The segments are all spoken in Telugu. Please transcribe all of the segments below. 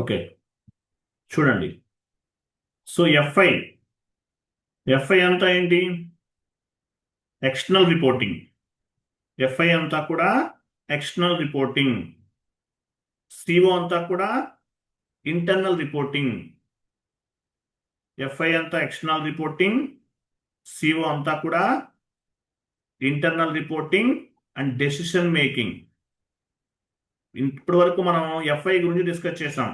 ఓకే, చూడండి. సో ఎఫ్ఐ అంతా ఏంటి? External reporting. ఎఫ్ఐ అంతా కూడా ఎక్స్టర్నల్ రిపోర్టింగ్. సిఓ అంతా కూడా ఇంటర్నల్ రిపోర్టింగ్. ఎఫ్ఐ అంతా ఎక్స్టర్నల్ రిపోర్టింగ్, సిఓ అంతా కూడా internal reporting and decision making. ఇప్పటి వరకు మనం ఎఫ్ఐ గురించి డిస్కస్ చేసాం.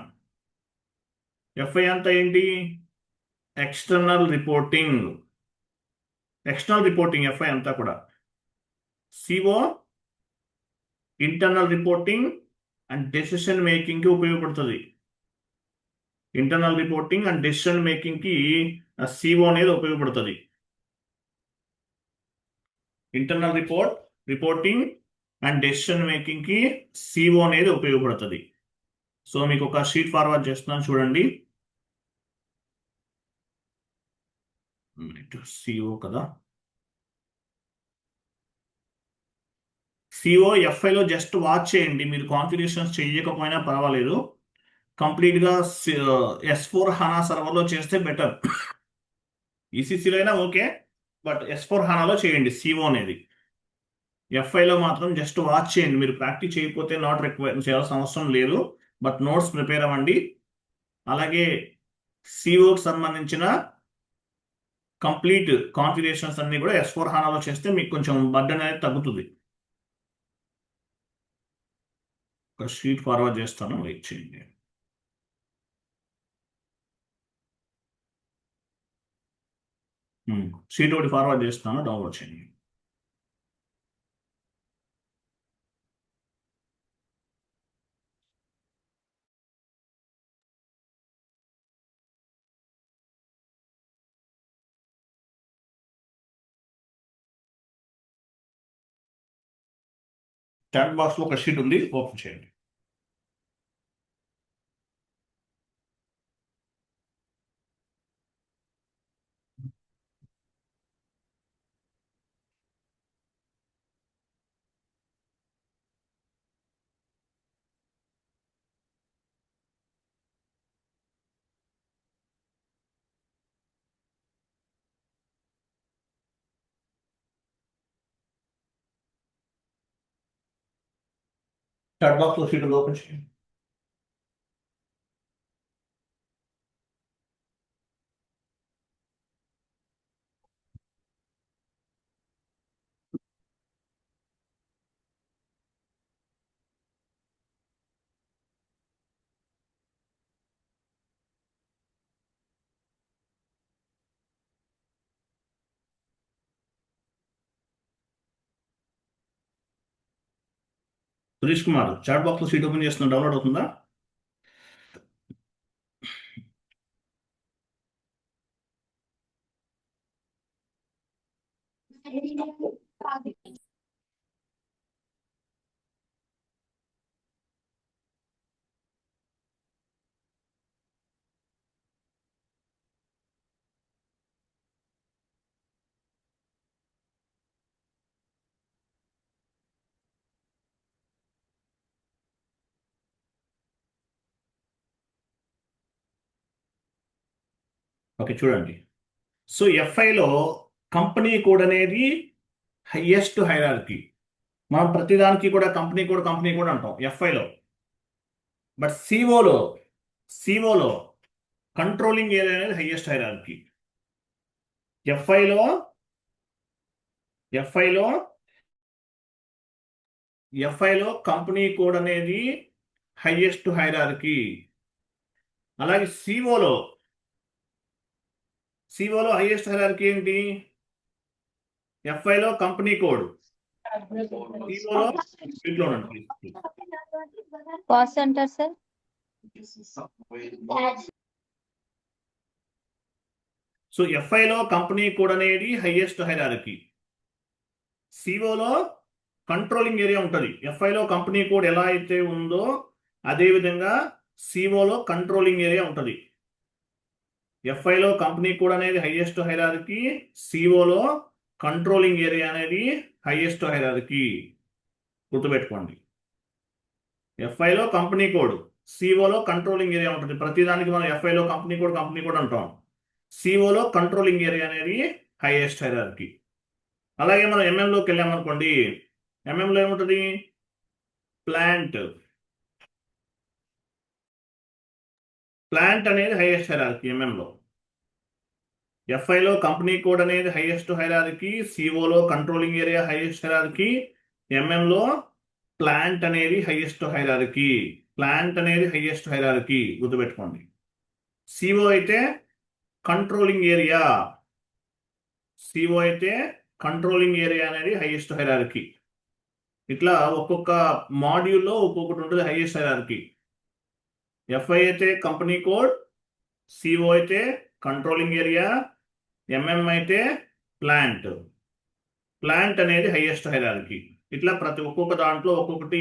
ఎఫ్ఐ అంతా ఏంటి? External reporting. External reporting FI అంతా కూడా. CO internal reporting and decision making కి ఉపయోగపడుతుంది. Internal reporting and decision making కి సిఓ అనేది ఉపయోగపడుతుంది. Internal reporting and decision making కి సిఓ అనేది ఉపయోగపడుతుంది. సో మీకు ఒక షీట్ ఫార్వర్డ్ చేస్తున్నాను, చూడండి. సిఓ కదా, సిఓ ఎఫ్ఐలో జస్ట్ వాచ్ చేయండి. మీరు కాన్ఫిగరేషన్స్ చేయకపోయినా పర్వాలేదు. కంప్లీట్గా S4 HANA సర్వర్లో చేస్తే బెటర్. ఈసీసీలో అయినా ఓకే, బట్ S4 HANAలో చేయండి సిఓ అనేది. ఎఫ్ఐలో మాత్రం జస్ట్ వాచ్ చేయండి. మీరు ప్రాక్టీస్ చేయకపోతే నాట్ రిక్వైర్ చేయాల్సిన అవసరం లేదు, బట్ నోట్స్ ప్రిపేర్ అవ్వండి. అలాగే సిఓకి సంబంధించిన కంప్లీట్ కాన్ఫిగరేషన్స్ అన్ని కూడా S4 HANAలో చేస్తే మీకు కొంచెం బర్డెన్ అనేది తగ్గుతుంది. ఒక షీట్ ఫార్వర్డ్ చేస్తాను, వెయిట్ చేయండి. షీట్ ఒకటి ఫార్వర్డ్ చేస్తాను, డౌన్లోడ్ చేయండి. చాట్ బాక్స్ లో ఒక షీట్ ఉంది, ఓపెన్ చేయండి. చాట్ బాక్స్ లో షీట్ ఓపెన్ చేయండి. సురేష్ కుమార్, చాట్ బాక్స్ లో షీట్ ఓపెన్ చేస్తున్నా, డౌన్లోడ్ అవుతుందా? ఓకే, చూడండి. సో ఎఫ్ఐలో కంపెనీ కోడ్ అనేది హైయెస్ట్ హైరార్కీ. మనం ప్రతిదానికి కూడా కంపెనీ కోడ్ అంటాం ఎఫ్ఐలో. బట్ సిఓలో కంట్రోలింగ్ ఏరియా అనేది హైయెస్ట్ హైరార్కీ. ఎఫ్ఐలో ఎఫ్ఐలో ఎఫ్ఐలో కంపెనీ కోడ్ అనేది హైయెస్ట్ హైరార్కీ. అలాగే సిఓలో హైయెస్ట్ హైరార్కీ ఏంటి? ఎఫ్ఐలో కంపెనీ కోడ్, సిఓలో వీటిలో ఉండండి. Cost center sir. సో ఎఫ్ఐలో కంపెనీ కోడ్ అనేది హైయెస్ట్ హైరార్కీ. సిఓలో కంట్రోలింగ్ ఏరియా ఉంటుంది. ఎఫ్ఐలో కంపెనీ కోడ్ ఎలా అయితే ఉందో అదే విధంగా సిఓలో కంట్రోలింగ్ ఏరియా ఉంటుంది. ఎఫ్ఐలో కంపెనీ కోడ్ అనేది హైయెస్ట్ హైరార్కీ, సిఓలో కంట్రోలింగ్ ఏరియా అనేది హైయెస్ట్ హైరార్కీ. గుర్తుపెట్టుకోండి. ఎఫ్ఐలో కంపెనీ కోడ్, సిఓలో కంట్రోలింగ్ ఏరియా ఉంటుంది. ప్రతిదానికి మనం ఎఫ్ఐలో కంపెనీ కోడ్ అంటాం. సిఓలో కంట్రోలింగ్ ఏరియా అనేది హైయెస్ట్ హైరార్కీ. అలాగే మనం ఎంఎంలోకి వెళ్ళామనుకోండి, ఎంఎంలో ఏముంటుంది? ప్లాంట్ అనేది హైయెస్ట్ హైరార్కీ ఎంఎంలో. ఎఫ్ఐలో కంపెనీ కోడ్ అనేది హైయెస్ట్ హైరార్కీ, సిఓలో కంట్రోలింగ్ ఏరియా హైయెస్ట్ హైరార్కీ, ఎంఎంలో ప్లాంట్ అనేది హైయెస్ట్ హైరార్కీ. గుర్తుపెట్టుకోండి. సిఓ అయితే కంట్రోలింగ్ ఏరియా అనేది హైయెస్ట్ హైరార్కీ. ఇట్లా ఒక్కొక్క మాడ్యూల్లో ఒక్కొక్కటి ఉంటుంది హైయెస్ట్ హైరార్కీ. ఎఫ్ఐ అయితే కంపెనీ కోడ్, సిఓ అయితే కంట్రోలింగ్ ఏరియా, ఎంఎం అయితే ప్లాంట్ అనేది హైయెస్ట్ హైరార్కీ. ఇట్లా ప్రతి ఒక్కొక్క దాంట్లో ఒక్కొక్కటి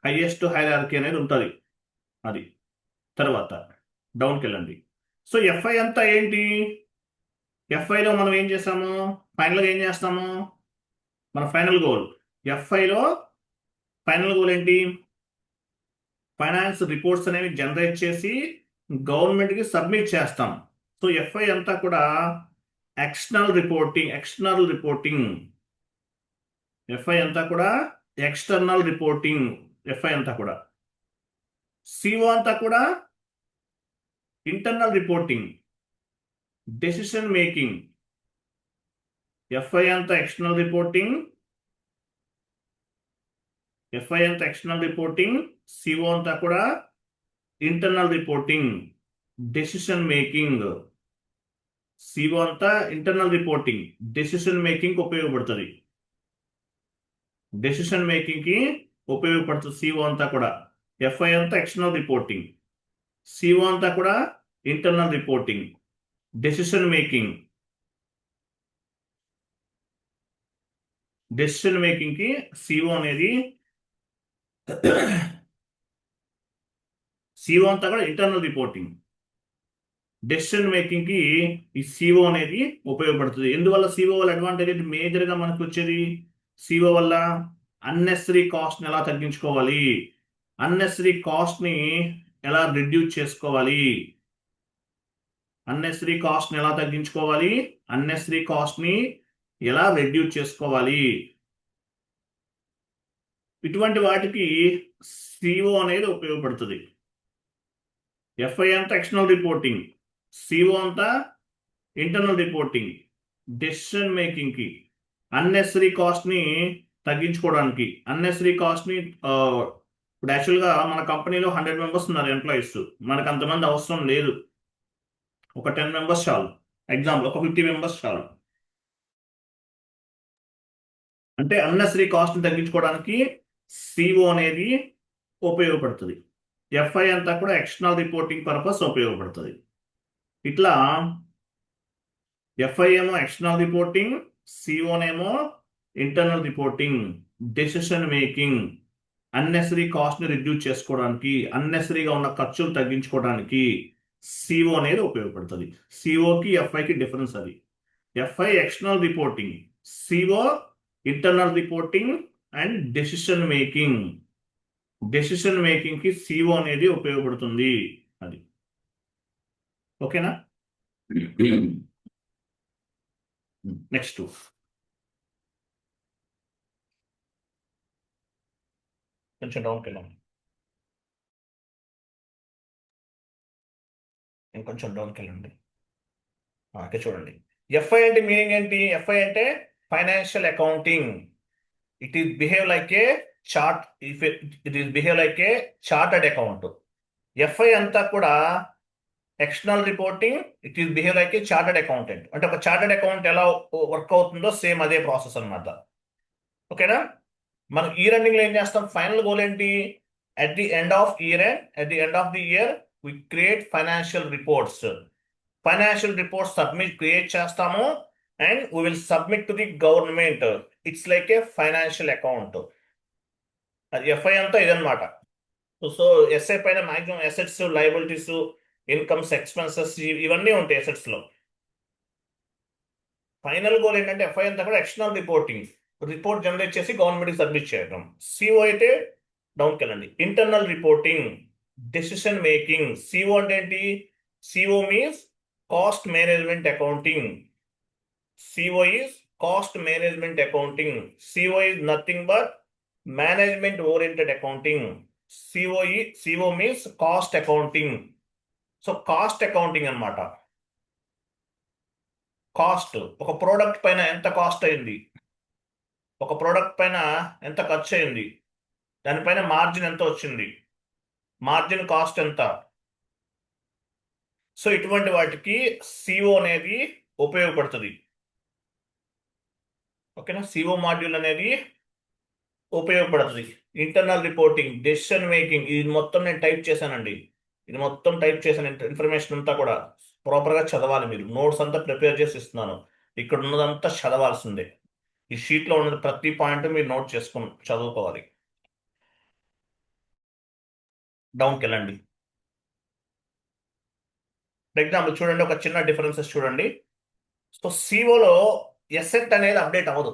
హైయెస్ట్ హైరార్కీ అనేది ఉంటుంది. అది తర్వాత డౌన్కి వెళ్ళండి. సో ఎఫ్ఐ అంతా ఏంటి? ఎఫ్ఐలో మనం ఏం చేస్తాము? ఫైనల్గా ఏం చేస్తాము? మన ఫైనల్ గోల్ ఎఫ్ఐలో ఫైనల్ గోల్ ఏంటి? ఫైనాన్స్ రిపోర్ట్స్ అనేవి జనరేట్ చేసి గవర్నమెంట్కి సబ్మిట్ చేస్తాం. సో ఎఫ్ఐ అంతా కూడా ఎక్స్టర్నల్ రిపోర్టింగ్. ఎఫ్ఐ అంతా కూడా ఎక్స్టర్నల్ రిపోర్టింగ్. సిఓ అంతా కూడా internal reporting, decision making. FI అంతా ఎక్స్టర్నల్ రిపోర్టింగ్, సిఓ అంతా కూడా internal reporting, decision making. CO అంతా ఇంటర్నల్ రిపోర్టింగ్, డెసిషన్ మేకింగ్ ఉపయోగపడుతుంది. సిఓ అంతా కూడా. ఎఫ్ఐ అంతా ఎక్స్టర్నల్ రిపోర్టింగ్, సిఓ అంతా కూడా ఇంటర్నల్ రిపోర్టింగ్, డెసిషన్ మేకింగ్ కి సిఓ అనేది సిఓ అంతా కూడా ఇంటర్నల్ రిపోర్టింగ్. డెసిషన్ మేకింగ్ కి ఈ సిఓ అనేది ఉపయోగపడుతుంది. ఎందువల్ల సిఓ వల్ల అడ్వాంటేజ్ ఏంటి? మేజర్ గా మనకు వచ్చేది సిఓ వల్ల అన్నెసరీ కాస్ట్ ని ఎలా తగ్గించుకోవాలి, అన్నెసరీ కాస్ట్ ని ఎలా రిడ్యూస్ చేసుకోవాలి, ఇటువంటి వాటికి సిఓ అనేది ఉపయోగపడుతుంది. ఎఫ్ఐ అంతా ఎక్స్టర్నల్ రిపోర్టింగ్, సిఓ అంతా ఇంటర్నల్ రిపోర్టింగ్, డెసిషన్ మేకింగ్ కి, అన్నెసరీ కాస్ట్ ని తగ్గించుకోవడానికి. ఇప్పుడు యాక్చువల్గా మన కంపెనీలో 100 మెంబర్స్ ఉన్నారు ఎంప్లాయీస్. మనకు అంతమంది అవసరం లేదు, ఒక 10 మెంబర్స్ చాలు. ఎగ్జాంపుల్ ఒక 50 మెంబర్స్ చాలు. అంటే అన్నెసరీ కాస్ట్ ని తగ్గించుకోవడానికి సిఓ అనేది ఉపయోగపడుతుంది. ఎఫ్ఐ అంతా కూడా ఎక్స్టర్నల్ రిపోర్టింగ్ పర్పస్ ఉపయోగపడుతుంది. ఇట్లా ఎఫ్ఐ ఏమో ఎక్స్టర్నల్ రిపోర్టింగ్, సిఓనేమో internal reporting, decision making, unnecessary cost ని రిడ్యూస్ చేసుకోవడానికి, అన్నెసరీగా ఉన్న ఖర్చులు తగ్గించుకోవడానికి సిఓ అనేది ఉపయోగపడుతుంది. సిఓకి ఎఫ్ఐకి డిఫరెన్స్ అది. FI external reporting, CO internal reporting and decision making కి సిఓ అనేది ఉపయోగపడుతుంది. అది ఓకేనా? నెక్స్ట్ కొంచెం డౌన్కి వెళ్ళండి. ఇంకొంచెం డౌన్కి వెళ్ళండి. ఓకే, చూడండి. ఎఫ్ఐ అంటే మీనింగ్ ఏంటి? ఎఫ్ఐ అంటే financial accounting. It is behave like a chartered account. FI అంతా కూడా external reporting, it is behave like a chartered accountant. అంటే ఒక చార్టర్డ్ అకౌంట్ ఎలా వర్క్ అవుతుందో సేమ్ అదే ప్రాసెస్ అన్నమాట. ఓకేనా? మనం ఇయర్ ఎండింగ్ లో ఏం చేస్తాం? ఫైనల్ గోల్ ఏంటి? At the end of the year we create financial reports create చేస్తాము and we will submit to the government. It's like a financial account. అది ఎఫ్ఐ అంతా ఇదన్నమాట. సో ఎస్ఐ పైన maximum assets, liabilities, incomes, expenses ఇవన్నీ ఉంటాయి అసెట్స్ లో. ఫైనల్ గోల్ ఏంటంటే ఎఫ్ఐ అంతా కూడా ఎక్స్టర్నల్ రిపోర్ట్ జనరేట్ చేసి గవర్నమెంట్కి సబ్మిట్ చేయడం. సిఓ అయితే డౌన్కి వెళ్ళండి, internal reporting, decision making. CO అంటే ఏంటి? CO means cost management accounting. CO is cost management accounting. CO is nothing but management oriented accounting. CO means cost accounting. So cost accounting అన్నమాట. కాస్ట్, ఒక ప్రోడక్ట్ పైన ఎంత కాస్ట్ అయింది, ఒక ప్రోడక్ట్ పైన ఎంత ఖర్చు అయింది, దానిపైన మార్జిన్ ఎంత వచ్చింది, మార్జిన్ కాస్ట్ ఎంత. సో ఇటువంటి వాటికి సిఓ అనేది ఉపయోగపడుతుంది. ఓకేనా? సిఓ మాడ్యూల్ అనేది ఉపయోగపడుతుంది. ఇంటర్నల్ రిపోర్టింగ్, డెసిషన్ మేకింగ్, ఇది మొత్తం నేను టైప్ చేశానండి. ఇది మొత్తం టైప్ చేశాను. ఇన్ఫర్మేషన్ అంతా కూడా ప్రాపర్గా చదవాలి. మీరు నోట్స్ అంతా ప్రిపేర్ చేసి ఇస్తున్నాను. ఇక్కడ ఉన్నదంతా చదవాల్సిందే. ఈ షీట్లో ఉన్న ప్రతి పాయింట్ మీరు నోట్ చేసుకుని చదువుకోవాలి. డౌన్కి వెళ్ళండి. ఫర్ ఎగ్జాంపుల్ చూడండి, ఒక చిన్న డిఫరెన్సెస్ చూడండి. సో సిఓలో ఎసెట్ అనేది అప్డేట్ అవ్వదు.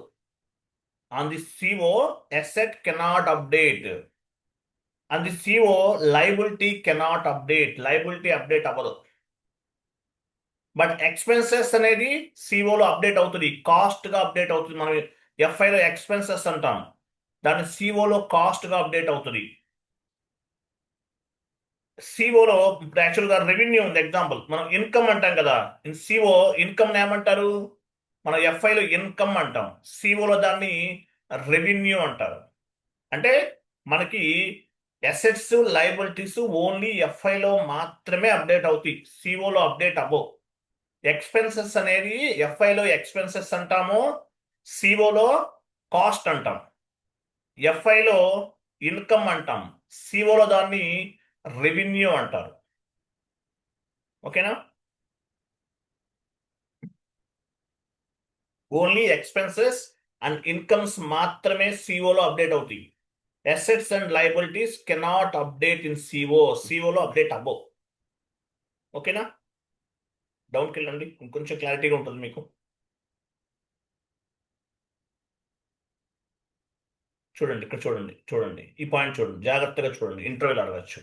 On the CO asset cannot update. On the CO liability cannot update. Liability update అవ్వదు. బట్ ఎక్స్పెన్సెస్ అనేది సిఓలో అప్డేట్ అవుతుంది, కాస్ట్గా అప్డేట్ అవుతుంది. మనం ఎఫ్ఐలో ఎక్స్పెన్సెస్ అంటాం, దాన్ని సిఓలో కాస్ట్గా అప్డేట్ అవుతుంది. సిఓలో ఇప్పుడు యాక్చువల్గా రెవెన్యూ ఉంది. ఎగ్జాంపుల్ మనం ఇన్కమ్ అంటాం కదా. ఇన్ సిఓ ఇన్కమ్ ఏమంటారు? మనం ఎఫ్ఐలో ఇన్కమ్ అంటాం, సిఓలో దాన్ని రెవెన్యూ అంటారు. అంటే మనకి అసెట్స్ లయబిలిటీస్ ఓన్లీ ఎఫ్ఐలో మాత్రమే అప్డేట్ అవుతాయి, సిఓలో అప్డేట్ అవ్వవు. ఎక్స్పెన్సెస్ అనేది ఎఫ్ఐలో ఎక్స్పెన్సెస్ అంటాము, సిఓలో కాస్ట్ అంటాం. ఎఫ్ఐలో ఇన్కమ్ అంటాం, సిఓలో దాన్ని రెవెన్యూ అంటారు. ఓకేనా? ఓన్లీ ఎక్స్పెన్సెస్ అండ్ ఇన్కమ్స్ మాత్రమే సిఓలో అప్డేట్ అవుతాయి. Assets and liabilities cannot update in CO. సిఓలో అప్డేట్ అవ్వవు. ఓకేనా? డౌన్కి వెళ్ళండి, ఇంకొంచెం క్లారిటీగా ఉంటుంది మీకు. చూడండి, ఇక్కడ చూడండి, చూడండి ఈ పాయింట్ చూడండి, జాగ్రత్తగా చూడండి, ఇంటర్వ్యూలు అడగచ్చు.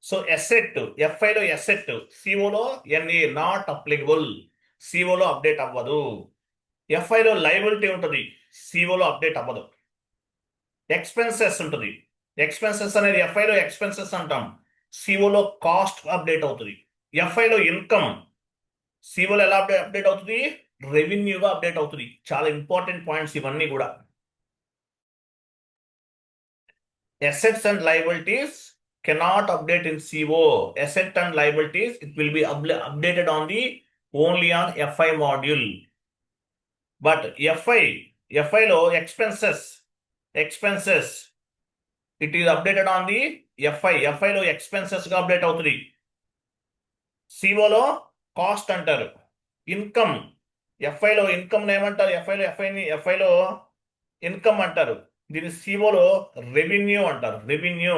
సో ఎసెట్, ఎఫ్ఐలో ఎసెట్, సిఓలో ఎన్ఏ నాట్ అప్లికబుల్, సిఓలో అప్డేట్ అవ్వదు. ఎఫ్ఐలో లయబిలిటీ ఉంటుంది, సిఓలో అప్డేట్ అవ్వదు. ఎక్స్పెన్సెస్ ఉంటుంది, ఎక్స్పెన్సెస్ అనేది ఎఫ్ఐలో ఎక్స్పెన్సెస్ అంటాం, సిఓలో కాస్ట్ అప్డేట్ అవుతుంది. ఎఫ్ఐలో ఇన్కమ్, సిఓలో ఎలా అప్డేట్ అవుతుంది? రెవెన్యూగా అప్డేట్ అవుతుంది. చాలా ఇంపార్టెంట్ పాయింట్స్ ఇవన్నీ కూడా. Assets and liabilities cannot update in CO. Asset and liabilities, it will be updated on the only on FI module. But FI లో expenses, it is updated on the FI లో expenses గా అప్డేట్ అవుతుంది. CO లో కాస్ట్ అంటారు. ఇన్కమ్, FI లో ఇన్కమ్ ఏమంటారు? FI లో ఇన్కమ్ అంటారు. దీని సిఓలో రెవెన్యూ అంటారు, revenue.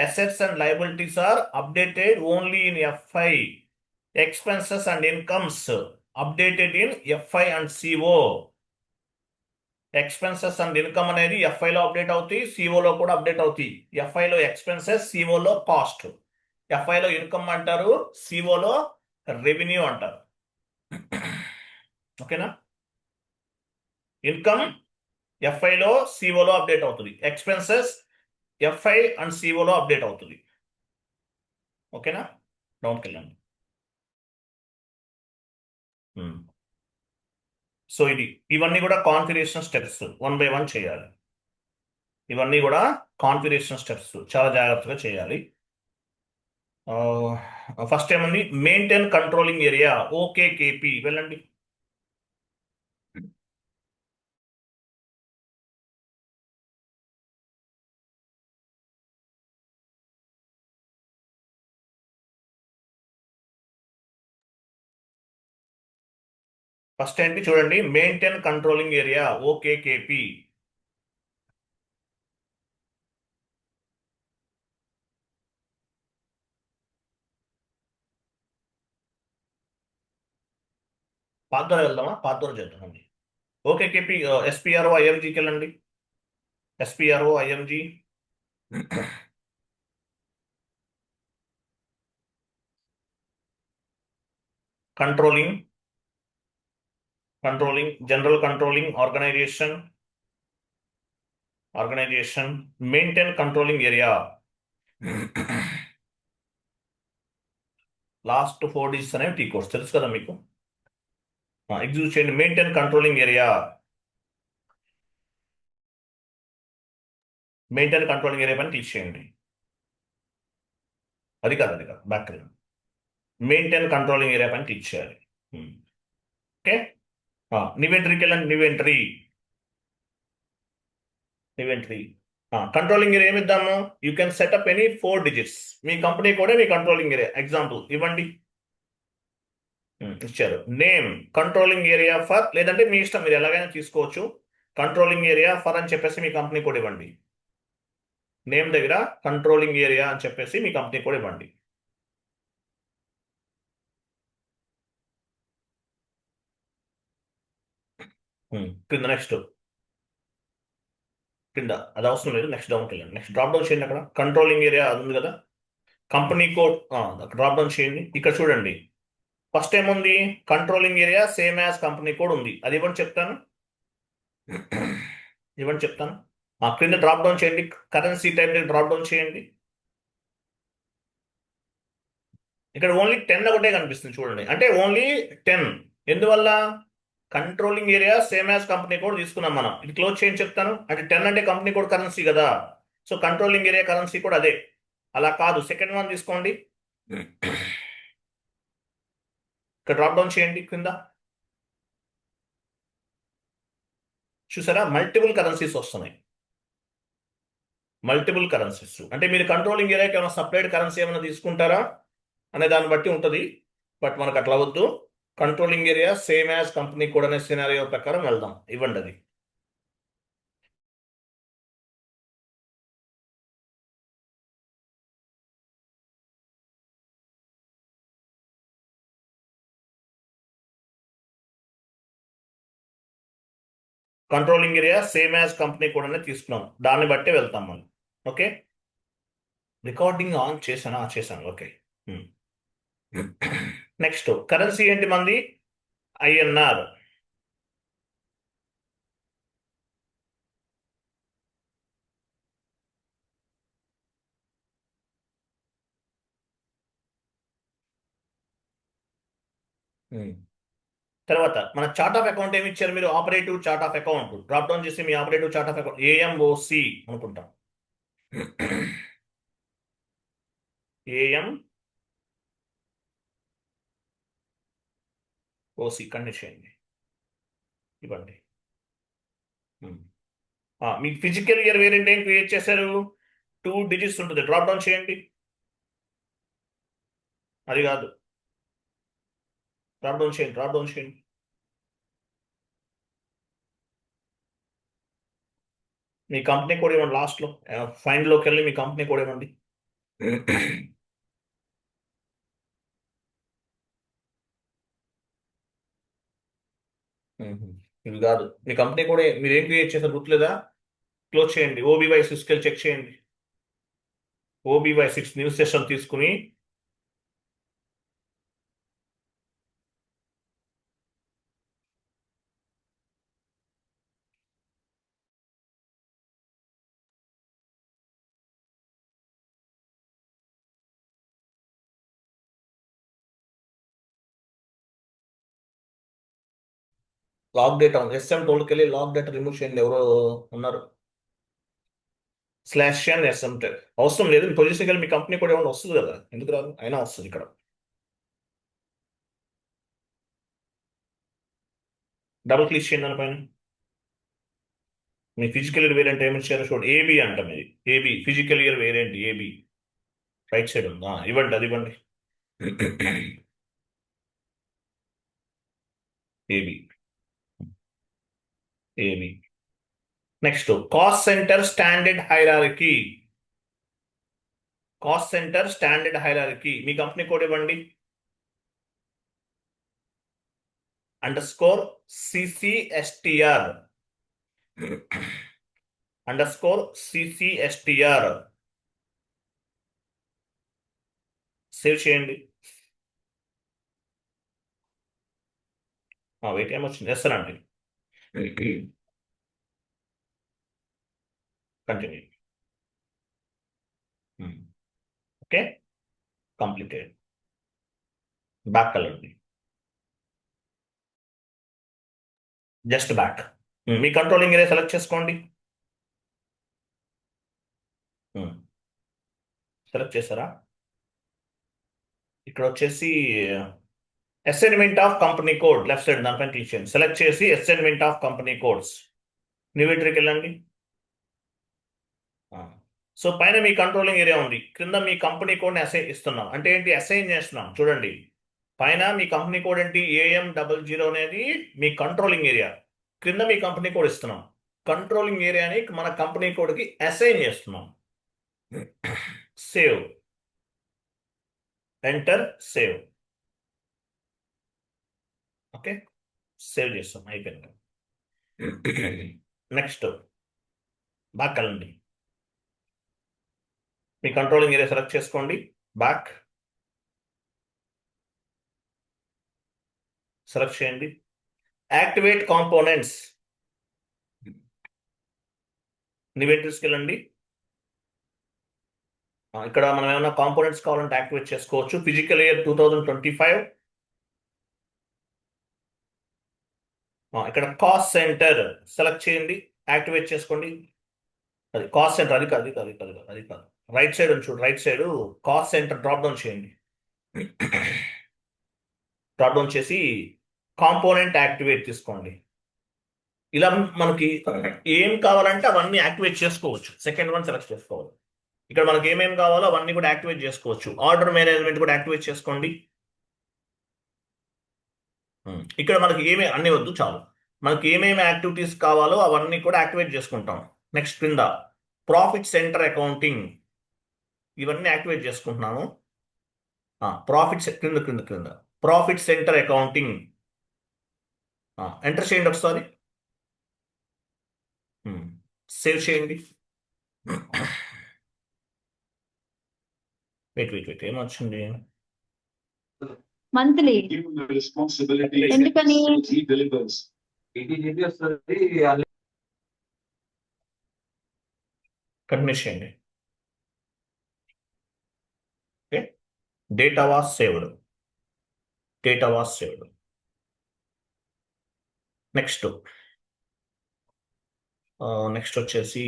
Assets and liabilities are updated only in FI. Expenses and incomes updated in FI and CO. Expenses and income అనేది ఎఫ్ఐలో అప్డేట్ అవుతాయి, సిఓలో కూడా అప్డేట్ అవుతాయి. ఎఫ్ఐలో ఎక్స్పెన్సెస్, సిఓలో కాస్ట్. ఎఫ్ఐలో ఇన్కమ్ అంటారు, సిఓలో రెవెన్యూ అంటారు. ఓకేనా? ఇన్కమ్ ఎఫ్ఐలో సిఓలో అప్డేట్ అవుతుంది, ఎక్స్పెన్సెస్ ఎఫ్ఐ అండ్ సిఓలో అప్డేట్ అవుతుంది. ఓకేనా? డౌన్కి వెళ్ళండి. సో ఇవన్నీ కూడా కాన్ఫిగరేషన్ స్టెప్స్, 1 by 1 చేయాలి. ఇవన్నీ కూడా కాన్ఫిగరేషన్ స్టెప్స్, చాలా జాగ్రత్తగా చేయాలి. ఫస్ట్ ఏమండి? Maintain controlling area, OKKP. వెళ్ళండి. ఫస్ట్ ఏంటి చూడండి, మెయింటైన్ కంట్రోలింగ్ ఏరియా, OKKP. పాత ద్వారా వెళ్దామా? పాత ద్వారా చేద్దామండి. OKKP SPRO IMGకి వెళ్ళండి. SPRO IMG. Controlling, general controlling organisation, maintain controlling area. Last 4 digits అనేవి టీ కోడ్స్ తెలుసు కదా మీకు. ఎగ్జిక్యూట్ చేయండి. మెయింటైన్ కంట్రోలింగ్ ఏరియా పని క్లిక్ చేయండి. అది కాదు బ్యాక్. మెయింటైన్ కంట్రోలింగ్ ఏరియా పని క్లిక్ చేయాలి. ఓకే, నివెంటరీకి వెళ్ళండి. నివెంటరీ కంట్రోలింగ్ ఏరియా ఏమిద్దాము? You can set up any 4 digits. మీ కంపెనీ కూడా మీ కంట్రోలింగ్ ఏరియా ఎగ్జాంపుల్ ఇవ్వండి. ఇచ్చారు. నేమ్ కంట్రోలింగ్ ఏరియా ఫర్, లేదంటే మీ ఇష్టం, మీరు ఎలాగైనా తీసుకోవచ్చు. కంట్రోలింగ్ ఏరియా ఫర్ అని చెప్పేసి మీ కంపెనీ కూడా ఇవ్వండి. నేమ్ దగ్గర కంట్రోలింగ్ ఏరియా అని చెప్పేసి మీ కంపెనీ కూడా ఇవ్వండి. కింద నెక్స్ట్, కింద అది అవసరం లేదు. నెక్స్ట్ డౌన్కి వెళ్ళండి. నెక్స్ట్ డ్రాప్ డౌన్ చేయండి. అక్కడ కంట్రోలింగ్ ఏరియా అది ఉంది కదా, కంపెనీ కోడ్ డ్రాప్ డౌన్ చేయండి. ఇక్కడ చూడండి, ఫస్ట్ ఏముంది? Controlling area same as company code ఉంది. అది ఇవ్వండి చెప్తాను. క్రింద డ్రాప్ డౌన్ చేయండి. కరెన్సీ టైప్ డ్రాప్ డౌన్ చేయండి. ఇక్కడ ఓన్లీ 10 ఒకటే కనిపిస్తుంది చూడండి. అంటే ఓన్లీ 10. ఎందువల్ల? Controlling area same as company code తీసుకున్నాం మనం. ఇది క్లోజ్ చేయండి చెప్తాను. అంటే 10 అంటే కంపెనీ కోడ్ కరెన్సీ కదా, సో కంట్రోలింగ్ ఏరియా కరెన్సీ కూడా అదే. అలా కాదు, సెకండ్ వన్ తీసుకోండి. ఇక్కడ డ్రాప్ డౌన్ చేయండి. కింద చూసారా, మల్టిపుల్ కరెన్సీస్ వస్తున్నాయి. అంటే మీరు కంట్రోలింగ్ ఏరియాకి ఏమైనా సపరేట్ కరెన్సీ ఏమైనా తీసుకుంటారా అనే దాన్ని బట్టి ఉంటుంది. బట్ మనకు అట్లా వద్దు. Controlling area same as company code అనే సినారియో ప్రకారం వెళ్దాం. ఇవ్వండి అది. Controlling area same as company code అనేది తీసుకున్నాం. దాన్ని బట్టి వెళ్తాం మనం. ఓకే, రికార్డింగ్ ఆన్ చేశాను. ఓకే, నెక్స్ట్ కరెన్సీ ఏంటి మంది? ఐఎన్ఆర్. తర్వాత మన చార్ట్ ఆఫ్ అకౌంట్ ఏమి ఇచ్చారు మీరు? Operative chart of account. Drop down చేసి మీ ఆపరేటివ్ చార్ట్ ఆఫ్ అకౌంట్ ఏఎంఓసి అనుకుంటాం. ఏఎంఓసి కండిషన్ చేయండి. ఇవ్వండి. మీకు ఫిజికల్ ఇయర్ వేరియంట్ ఏం క్రియేట్ చేశారు? 2 డిజిట్స్ ఉంటుంది. డ్రాప్ డౌన్ చేయండి. అది కాదు, డ్రాప్ డౌన్ చేయండి. మీ కంపెనీ కోడ్ ఇవ్వండి. లాస్ట్లో ఫైండ్లోకి వెళ్ళి మీ కంపెనీ కోడ్ ఇవ్వండి. ఇది కాదు, మీ కంపెనీ కూడా మీరు ఏం క్రియేట్ చేశారు గుర్తులేదా? క్లోజ్ చేయండి. OBY6 చెక్ చేయండి. OBY6 న్యూస్ సెషన్ తీసుకుని లాక్ డేటా ఉంది. SM టోల్కి వెళ్ళి లాక్ డేటా రిమూవ్ చేయండి. ఎవరో ఉన్నారు. /n SM అవసరం లేదు. మీ పొజిషన్కి వెళ్ళి మీ కంపెనీ కూడా ఏమన్నా వస్తుంది కదా, ఎందుకు రాదు? అయినా వస్తుంది. ఇక్కడ డబుల్ క్లిక్ చేయండి దానిపైన. మీ ఫిజికల్ ఇయర్ వేరియంట్ ఏమి ఇచ్చారో చూడండి. AB అంటాం. ఇది AB physical year variant AB right side ఉందా? ఇవ్వండి, అది ఇవ్వండి. AB next cost centre standard hierarchy. మీ కంపెనీ కోడ్ ఇవ్వండి. _CCSTR సేవ్ చేయండి. వెయిట్ ఏమొచ్చింది? ఎస్ అండి. కంటిన్యూ. Okay, completed. బ్యాక్ వెళ్ళండి, జస్ట్ బ్యాక్. మీ కంట్రోలింగ్ ఏరియా సెలెక్ట్ చేసుకోండి. సెలెక్ట్ చేశారా? ఇక్కడ వచ్చేసి assignment of company code left side దానిపైన క్లిక్ చేయండి. సెలెక్ట్ చేసి assignment of company codes new ఎంట్రీకి వెళ్ళండి. సో పైన మీ కంట్రోలింగ్ ఏరియా ఉంది, క్రింద మీ కంపెనీ కోడ్ని అసైన్ ఇస్తున్నాం. అంటే ఏంటి? అసైన్ చేస్తున్నాం. చూడండి, పైన మీ కంపెనీ కోడ్ ఏంటి? AM00 అనేది మీ కంట్రోలింగ్ ఏరియా, క్రింద మీ కంపెనీ కోడ్ ఇస్తున్నాం. కంట్రోలింగ్ ఏరియాని మన కంపెనీ కోడ్కి అసైన్ చేస్తున్నాం. Save, enter, save. Okay, save చేస్తాం, అయిపోయింది. నెక్స్ట్ బ్యాక్ వెళ్ళండి, మీ కంట్రోలింగ్ ఏరియా సెలెక్ట్ చేసుకోండి. బ్యాక్ సెలెక్ట్ చేయండి. యాక్టివేట్ కాంపోనెంట్స్ నివేటివ్స్కి వెళ్ళండి. ఇక్కడ మనం ఏమైనా కాంపోనెంట్స్ కావాలంటే యాక్టివేట్ చేసుకోవచ్చు. Physical year 2025. ఇక్కడ కాస్ట్ సెంటర్ సెలెక్ట్ చేయండి, యాక్టివేట్ చేసుకోండి. అది కాస్ట్ సెంటర్, అది కాదు, అది కాదు, అది కాదు, అది కాదు. రైట్ సైడ్ చూడు, right side cost centre drop down చేయండి. డ్రాప్ డౌన్ చేసి కాంపోనెంట్ యాక్టివేట్ తీసుకోండి. ఇలా మనకి ఏం కావాలంటే అవన్నీ యాక్టివేట్ చేసుకోవచ్చు. సెకండ్ వన్ సెలెక్ట్ చేసుకోవాలి. ఇక్కడ మనకి ఏమేమి కావాలో అవన్నీ కూడా యాక్టివేట్ చేసుకోవచ్చు. ఆర్డర్ మేనేజ్మెంట్ కూడా యాక్టివేట్ చేసుకోండి. ఇక్కడ మనకి అన్నీ వద్దు, చాలు. మనకి ఏమేమి యాక్టివిటీస్ కావాలో అవన్నీ కూడా యాక్టివేట్ చేసుకుంటాం. నెక్స్ట్ క్రింద ప్రాఫిట్ సెంటర్ అకౌంటింగ్, ఇవన్నీ యాక్టివేట్ చేసుకుంటున్నాను. క్రింద క్రింద క్రింద ప్రాఫిట్ సెంటర్ అకౌంటింగ్ ఎంటర్ చేయండి ఒకసారి. సేవ్ చేయండి. వెయిట్ ఏమొచ్చింది? మంత్లీ ఎందుకని? కంటిన్యూ చేయండి. Okay, data was saved, data was saved. Next వచ్చేసి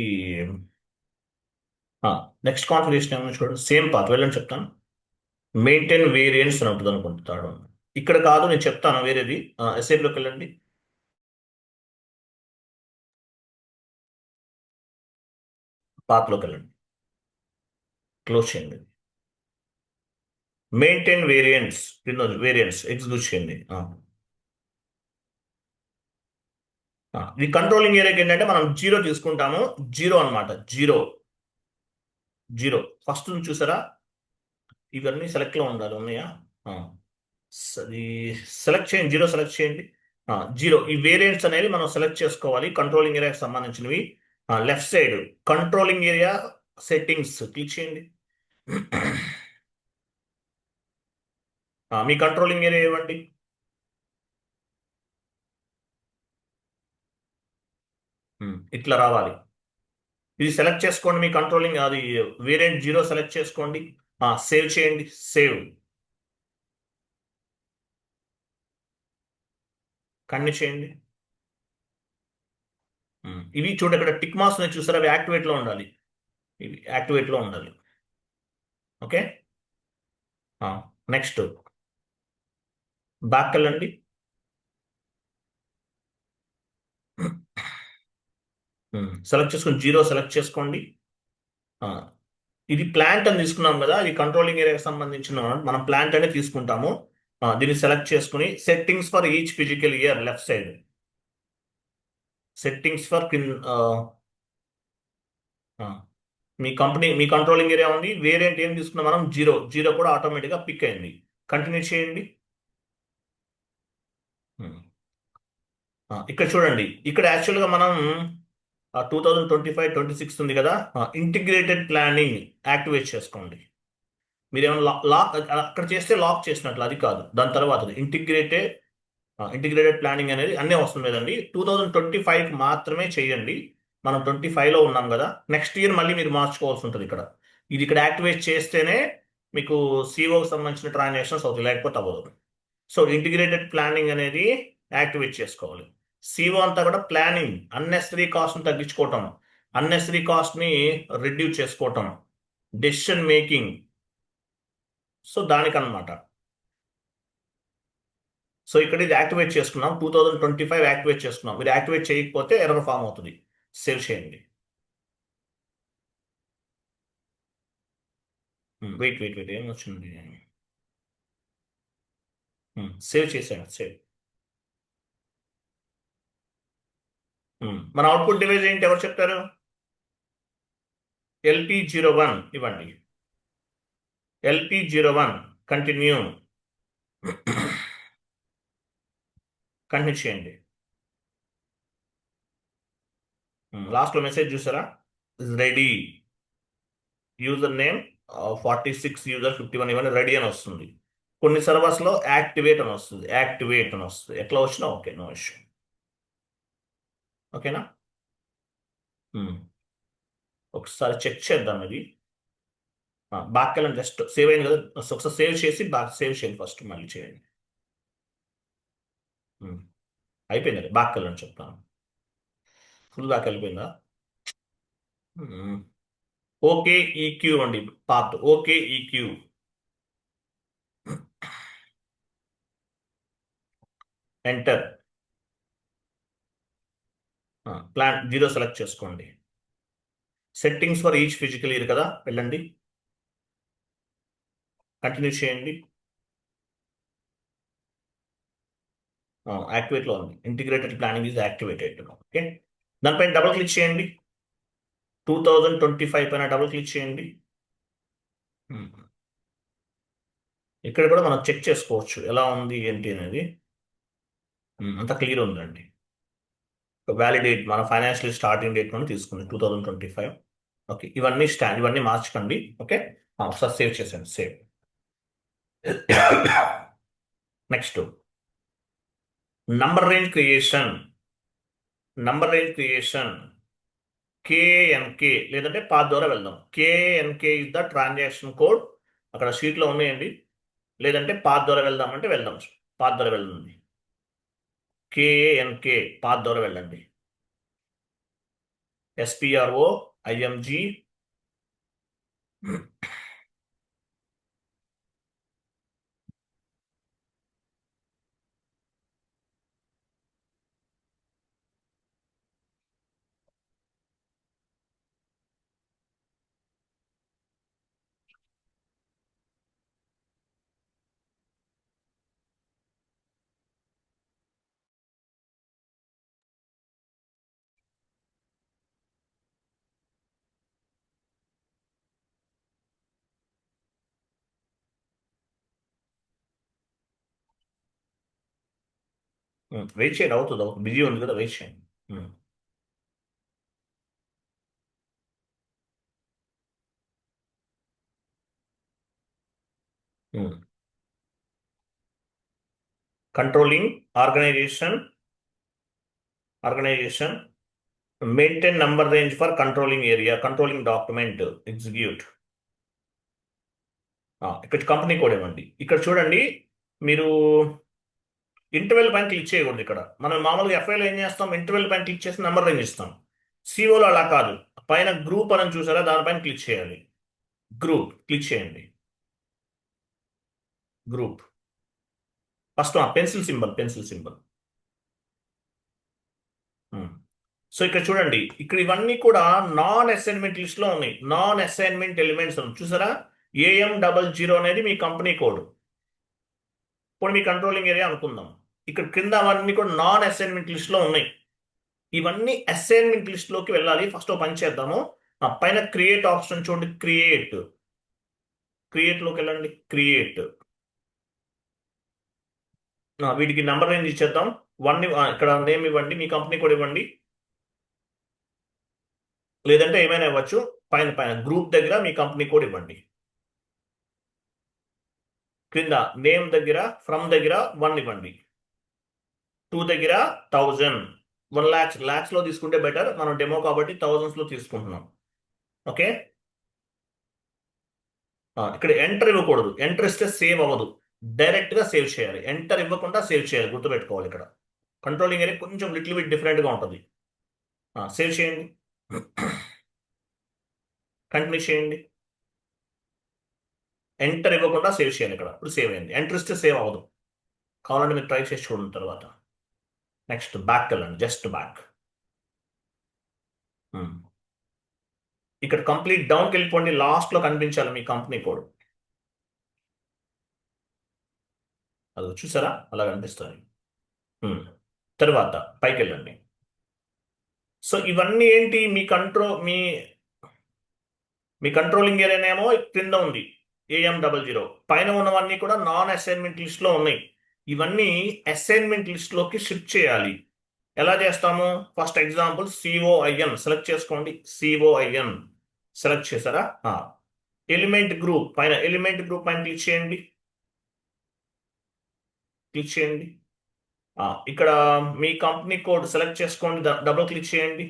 నెక్స్ట్ కాన్ఫిగరేషన్ ఏమైనా చూడండి. సేమ్ పాత్ వెళ్ళని చెప్తాను. మెయింటైన్ వేరియన్స్ అని ఉంటుంది అనుకుంటాడు. ఇక్కడ కాదు, నేను చెప్తాను వేరేది. ఎస్ఏప్లోకి వెళ్ళండి. పాత్లోకి వెళ్ళండి, క్లోజ్ చేయండి. మెయింటైన్ వేరియన్స్, వేరియన్స్ ఎగ్జిక్యూట్ చేయండి. ఇది కంట్రోలింగ్ ఏరియాకి ఏంటంటే మనం 0 తీసుకుంటాము. 0 అనమాట, 0 ఫస్ట్ చూసారా? ఇవన్నీ సెలెక్ట్లో ఉండాలి, ఉన్నాయా? అది సెలెక్ట్ చేయండి, 0 సెలెక్ట్ చేయండి. 0 ఈ వేరియంట్స్ అనేవి మనం సెలెక్ట్ చేసుకోవాలి, కంట్రోలింగ్ ఏరియాకి సంబంధించినవి. Left side controlling area settings click చేయండి. మీ కంట్రోలింగ్ ఏరియా ఇవ్వండి. ఇట్లా రావాలి. ఇది సెలెక్ట్ చేసుకోండి, మీ కంట్రోలింగ్ అది వేరియంట్ 0 సెలెక్ట్ చేసుకోండి. సేవ్ చేయండి, సేవ్. కంటిన్యూ చేయండి. ఇవి చూడండి, ఇక్కడ టిక్ మార్క్స్ ఉన్నాయి చూసారా? అవి యాక్టివేట్లో ఉండాలి, ఇవి యాక్టివేట్లో ఉండాలి. ఓకే, నెక్స్ట్ బ్యాక్ వెళ్ళండి. సెలెక్ట్ చేసుకొని 0 సెలెక్ట్ చేసుకోండి. ఇది ప్లాంట్ అని తీసుకున్నాం కదా, ఇది కంట్రోలింగ్ ఏరియాకి సంబంధించిన మనం ప్లాంట్ అనే తీసుకుంటాము. దీన్ని సెలెక్ట్ చేసుకుని settings for each physical year left side, settings for me controlling area ఉంది. వేరియంట్ ఏం తీసుకున్నాం మనం? 0 కూడా ఆటోమేటిక్గా పిక్ అయింది. కంటిన్యూ చేయండి. ఇక్కడ చూడండి, ఇక్కడ యాక్చువల్గా మనం 2025-26 ఉంది కదా, ఇంటిగ్రేటెడ్ ప్లానింగ్ యాక్టివేట్ చేసుకోండి. మీరు ఏమైనా లాక్ అక్కడ చేస్తే లాక్ చేసినట్లు, అది కాదు. దాని తర్వాత ఇంటిగ్రేటెడ్ ఇంటిగ్రేటెడ్ ప్లానింగ్ అనేది అన్నీ వస్తుంది కదండి. 2025 మాత్రమే చేయండి. మనం 25లో ఉన్నాం కదా. నెక్స్ట్ ఇయర్ మళ్ళీ మీరు మార్చుకోవాల్సి ఉంటుంది ఇక్కడ. ఇది ఇక్కడ యాక్టివేట్ చేస్తేనే మీకు సిఓకి సంబంధించిన ట్రాన్సాక్షన్స్ అవుతాయి, లేకపోతే అవ్వదు. సో ఇంటిగ్రేటెడ్ ప్లానింగ్ అనేది యాక్టివేట్ చేసుకోవాలి. సిఓ అంతా కూడా ప్లానింగ్, అన్నెసరీ కాస్ట్ని తగ్గించుకోవటం, అన్నెసరీ కాస్ట్ని రిడ్యూస్ చేసుకోవటం, డెసిషన్ మేకింగ్. సో దానికన్నమాట. సో ఇక్కడ ఇది యాక్టివేట్ చేసుకున్నాం. 2025 యాక్టివేట్ చేసుకున్నాం. మీరు యాక్టివేట్ చేయకపోతే ఎర్రర్ ఫామ్ అవుతుంది. సేవ్ చేయండి. వెయిట్ ఏం వచ్చింది? సేవ్ చేసాను. సేవ్. మన అవుట్పుట్ డివైస్ ఏంటి, ఎవరు చెప్తారు? LP01 ఇవ్వండి. LP01 కంటిన్యూ చేయండి. లాస్ట్లో మెసేజ్ చూసారా? రెడీ. యూజర్ నేమ్ 46 యూజర్ 51 ఇవన్నీ రెడీ అని వస్తుంది. కొన్ని సర్వర్స్లో యాక్టివేట్ అని వస్తుంది. ఎట్లా వచ్చినా ఓకే, నో ఇష్యూ. ఓకేనా? ఒకసారి చెక్ చేద్దాం ఇది. బ్యాక్ వెళ్ళండి. జస్ట్ సేవ్ అయింది కదా, ఒకసారి సేవ్ చేసి సేవ్ చేయండి. ఫస్ట్ మళ్ళీ చేయండి. అయిపోయిందండి. బ్యాక్ వెళ్ళండి చెప్తాను. ఫుల్ బ్యాక్ వెళ్ళిపోయిందా? ఓకే ఈక్యూ అండి, path OK EQ. Enter. Plan 0 select చేసుకోండి. Settings for each physical year కదా, వెళ్ళండి. కంటిన్యూ చేయండి. యాక్టివేట్లో ఉంది. Integrated planning is activated. Okay, దానిపైన డబుల్ క్లిక్ చేయండి. 2025 పైన డబుల్ క్లిక్ చేయండి. ఇక్కడ కూడా మనం చెక్ చేసుకోవచ్చు ఎలా ఉంది ఏంటి అనేది. అంత క్లియర్ ఉందండి. వ్యాలిడేట్ మన ఫైనాన్షియల్ స్టార్టింగ్ డేట్ నుండి తీసుకుంది 2025. ఓకే, ఇవన్నీ మార్చకండి. ఓకే, ఒకసారి సేవ్ చేసాను. Save. Next number range creation. కేఎన్కే లేదంటే పాత్ ద్వారా వెళ్దాం. కేఎన్కే ఇస్ ద ట్రాన్సాక్షన్ కోడ్. అక్కడ షీట్లో ఉన్నాయండి. లేదంటే పాత్ ద్వారా వెళ్దామంటే వెళ్దాం. పాత్ ద్వారా వెళ్ళండి. కేఎన్కే పాత్ ద్వారా వెళ్ళండి. SPROIMG. వెయిట్ చేయండి, అవుతుంది. బిజీ ఉంది కదా, వెయిట్ చేయండి. Controlling organisation maintain number range for controlling area, controlling document execute. ఇక్కడ కంపెనీ కోడ్ ఇవ్వండి. ఇక్కడ చూడండి, మీరు ఇంటర్వెల్ పైన క్లిక్ చేయకూడదు. ఇక్కడ మనం మామూలుగా FIలో ఏం చేస్తాం, ఇంటర్వెల్ పైన క్లిక్ చేసి నెంబర్ రేంజ్ ఇస్తాం. సిఓలో అలా కాదు. పైన గ్రూప్ అని చూసారా, దానిపైన క్లిక్ చేయాలి. గ్రూప్ క్లిక్ చేయండి. Group first pencil symbol. So ఇక్కడ చూడండి, ఇక్కడ ఇవన్నీ కూడా నాన్ అసైన్మెంట్ లిస్ట్ లో ఉన్నాయి. నాన్ అసైన్మెంట్ ఎలిమెంట్స్ చూసారా. AM00 అనేది మీ కంపెనీ కోడ్. ఇప్పుడు మీ కంట్రోలింగ్ ఏరియా అనుకుందాం. ఇక్కడ కింద అవన్నీ కూడా నాన్ అసైన్మెంట్ లిస్ట్ లో ఉన్నాయి. ఇవన్నీ అసైన్మెంట్ లిస్ట్ లోకి వెళ్ళాలి. ఫస్ట్ పని చేద్దాము. పైన క్రియేట్ ఆప్షన్ చూడండి. క్రియేట్ లోకి వెళ్ళండి. వీటికి నంబర్ రేంజ్ ఇచ్చేద్దాం. 1 ఇక్కడ నేమ్ ఇవ్వండి, మీ కంపెనీ కోడ్ ఇవ్వండి, లేదంటే ఏమైనా ఇవ్వచ్చు. పైన గ్రూప్ దగ్గర మీ కంపెనీ కోడ్ ఇవ్వండి. క్రింద నేమ్ దగ్గర ఫ్రమ్ దగ్గర 1 ఇవ్వండి. 2 దగ్గర 1000, 1 lakhs లో తీసుకుంటే బెటర్. మనం డెమో కాబట్టి thousands లో తీసుకుంటున్నాం. ఓకే, ఇక్కడ ఎంటర్ ఇవ్వకూడదు. ఎంటర్ ఇస్తే సేవ్ అవ్వదు, డైరెక్ట్ గా సేవ్ చేయాలి. ఎంటర్ ఇవ్వకుండా సేవ్ చేయాలి, గుర్తుపెట్టుకోవాలి. ఇక్కడ కంట్రోలింగ్ అనేది కొంచెం లిటిల్ బిట్ డిఫరెంట్ గా ఉంటుంది. సేవ్ చేయండి, కంటిన్యూ చేయండి. ఎంటర్ ఇవ్వకుండా సేవ్ చేయాలి. ఇక్కడ ఇప్పుడు సేవ్ అయింది. ఎంటర్ ఇస్తే సేవ్ అవ్వదు. కావాలంటే మీరు ట్రై చేసి చూడండి తర్వాత. నెక్స్ట్ బ్యాక్ వెళ్ళండి, జస్ట్ బ్యాక్. ఇక్కడ కంప్లీట్ డౌన్కి వెళ్ళిపోండి, లాస్ట్ లో కనిపించాలి మీ కంపెనీ కోడ్. అది చూసారా, అలా కనిపిస్తుంది. తర్వాత పైకి వెళ్ళండి. సో ఇవన్నీ ఏంటి, మీ కంట్రోలింగ్ ఏరియానేమో క్రింద ఉంది AM00. పైన ఉన్నవన్నీ కూడా నాన్ అసైన్మెంట్ లిస్ట్ లో ఉన్నాయి. ఇవన్నీ అసైన్మెంట్ లిస్ట్ లోకి షిఫ్ట్ చేయాలి. ఎలా చేస్తాము? ఫస్ట్ ఎగ్జాంపుల్ COIN సెలెక్ట్ చేసుకోండి. COIN సెలెక్ట్ చేశారా? ఎలిమెంట్ గ్రూప్ పైన క్లిక్ చేయండి. ఇక్కడ మీ కంపెనీ కోడ్ సెలెక్ట్ చేసుకోండి, డబుల్ క్లిక్ చేయండి.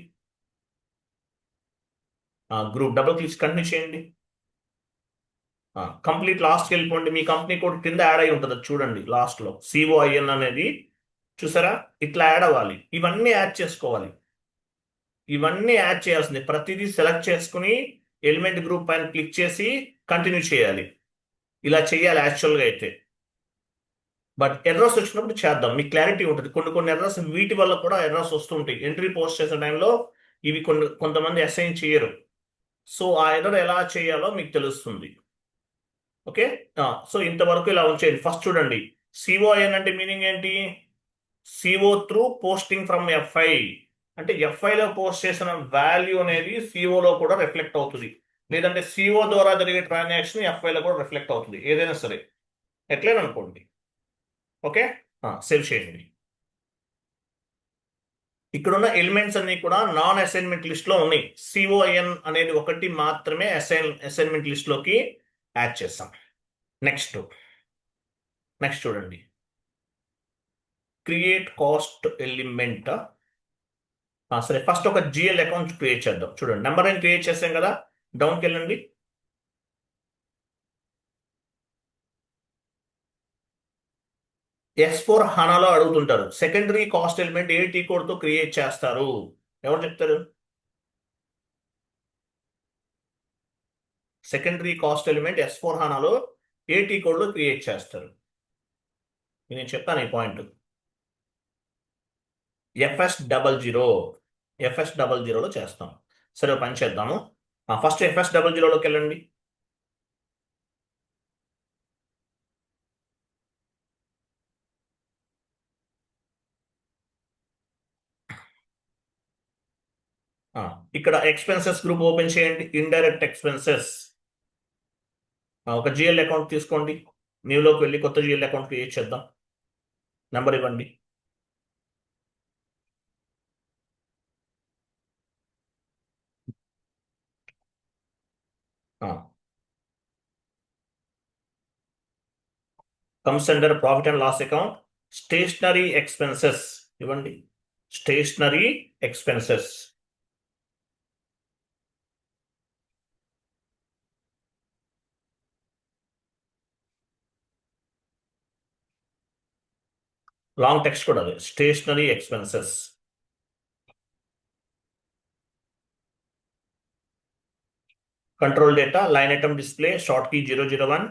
గ్రూప్ డబుల్ క్లిక్ కంటిన్యూ చేయండి. కంప్లీట్ లాస్ట్కి వెళ్ళిపోండి. మీ కంపెనీ కోడ్ కింద యాడ్ అయి ఉంటుంది, చూడండి లాస్ట్ లో COIN అనేది. చూసారా, ఇట్లా యాడ్ అవ్వాలి. ఇవన్నీ యాడ్ చేసుకోవాలి. ఇవన్నీ యాడ్ చేయాల్సింది. ప్రతిదీ సెలెక్ట్ చేసుకుని ఎలిమెంట్ గ్రూప్ పైన క్లిక్ చేసి కంటిన్యూ చేయాలి. ఇలా చేయాలి యాక్చువల్గా అయితే. బట్ ఎర్రర్స్ వచ్చినప్పుడు చేద్దాం, మీకు క్లారిటీ ఉంటుంది. కొన్ని ఎర్రర్స్, వీటి వల్ల కూడా ఎర్రర్స్ వస్తుంటాయి. ఎంట్రీ పోస్ట్ చేసే టైంలో ఇవి కొంతమంది అసైన్ చేయరు. సో ఆ ఎర్రర్ ఎలా చేయాలో మీకు తెలుస్తుంది. ఓకే, సో ఇంతవరకు ఇలా ఉంచేయండి. ఫస్ట్ చూడండి, COIN అంటే మీనింగ్ ఏంటి? CO through posting from FI. అంటే FIలో పోస్ట్ చేసిన వాల్యూ అనేది COలో కూడా రిఫ్లెక్ట్ అవుతుంది. లేదంటే CO ద్వారా జరిగే ట్రాన్సాక్షన్ FIలో కూడా రిఫ్లెక్ట్ అవుతుంది. ఏదైనా సరే ఎట్లయినా అనుకోండి. ఓకే, సేవ్ చేయండి. ఇక్కడున్న ఎలిమెంట్స్ అన్ని కూడా నాన్ అసైన్మెంట్ లిస్ట్ లో ఉన్నాయి. COIN అనేది ఒకటి మాత్రమే అసైన్మెంట్ లిస్ట్ లోకి యాడ్ చేస్తాం. నెక్స్ట్ చూడండి, క్రియేట్ కాస్ట్ ఎలిమెంట్. సరే, ఫస్ట్ ఒక GL అకౌంట్ క్రియేట్ చేద్దాం. చూడండి, నెంబర్ 9 క్రియేట్ చేసాం కదా, డౌన్కి వెళ్ళండి. S4 హనాలో అడుగుతుంటారు, సెకండరీ కాస్ట్ ఎలిమెంట్ ఏ టీ కోడ్ తో క్రియేట్ చేస్తారు? ఎవరు చెప్తారు? సెకండరీ కాస్ట్ ఎలిమెంట్ S4 హనాలో ఏ టీ కోడ్ లో క్రియేట్ చేస్తారు? నేను చెప్తాను ఈ పాయింట్. FS00లో చేస్తాం. సరే, పని చేద్దాము. ఫస్ట్ FS00లోకి వెళ్ళండి. ఇక్కడ ఎక్స్పెన్సెస్ గ్రూప్ ఓపెన్ చేయండి. Indirect expenses. ఒక GL అకౌంట్ తీసుకోండి. న్యూలోకి వెళ్ళి కొత్త GL అకౌంట్ క్రియేట్ చేద్దాం. నెంబర్ ఇవ్వండి. Comes under profit and loss account. Stationery expenses ఇవ్వండి. Stationery expenses. లాంగ్ టెక్స్ట్ కూడా అదే, stationery expenses. Control data, line item display, short key 001.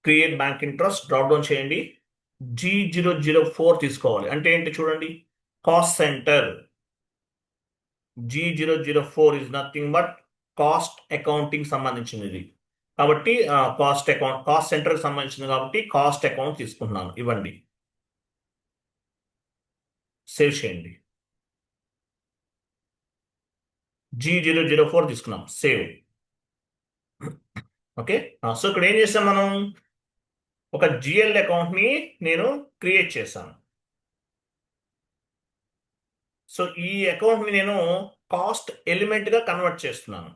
Create bank interest drop down చేయండి. G004 తీసుకోవాలి. అంటే ఏంటి చూడండి, cost centre. G004 is nothing but cost accounting సంబంధించింది ఇది. కాబట్టి కాస్ట్ సెంటర్ సంబంధించింది కాబట్టి కాస్ట్ అకౌంట్ తీసుకుంటున్నాను. ఇవ్వండి, సేవ్ చేయండి. G004 తీసుకున్నాం, సేవ్. ఓకే, సో ఇక్కడ ఏం చేస్తాం మనం, ఒక GL అకౌంట్ ని నేను క్రియేట్ చేశాను. సో ఈ అకౌంట్ ని నేను కాస్ట్ ఎలిమెంట్ గా కన్వర్ట్ చేస్తున్నాను.